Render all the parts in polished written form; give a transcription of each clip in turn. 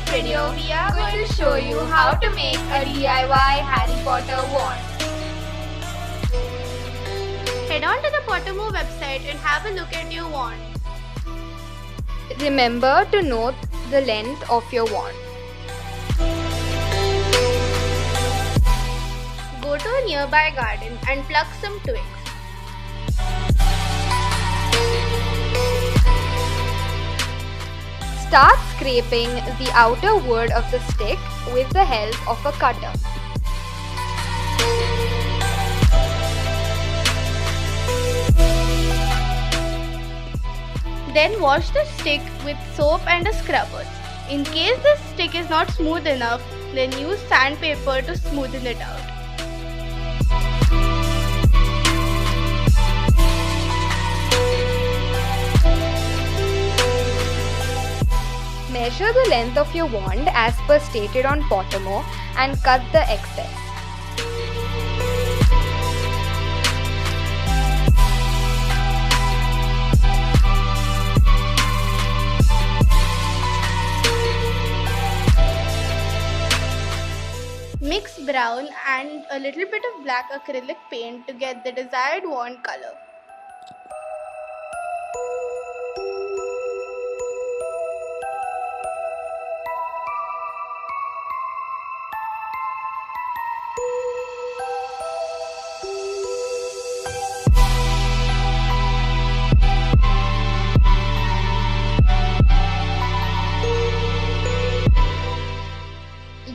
this video, we are going to show you how to make a DIY Harry Potter wand. Head on to the Pottermore website and have a look at your wand. Remember to note the length of your wand. Go to a nearby garden and pluck some twigs. Start scraping the outer wood of the stick with the help of a cutter. Then wash the stick with soap and a scrubber. In case the stick is not smooth enough, then use sandpaper to smoothen it out. Measure the length of your wand as per stated on Pottermore and cut the excess. Mix brown and a little bit of black acrylic paint to get the desired wand color.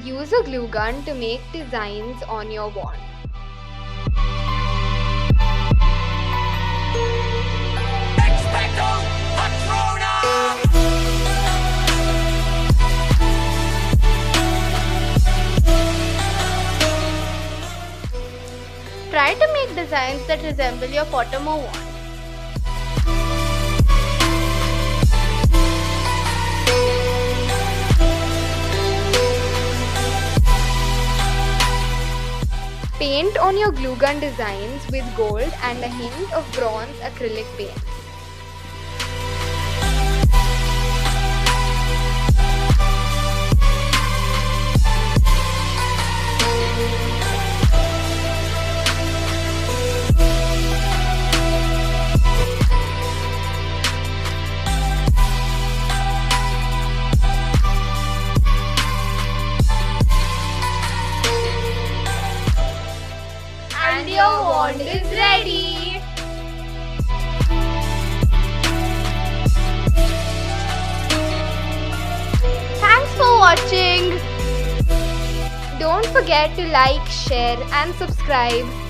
Use a glue gun to make designs on your wand. Try to make designs that resemble your Pottermore wand. Paint on your glue gun designs with gold and a hint of bronze acrylic paint. And your wand is ready! Thanks for watching! Don't forget to like, share and subscribe.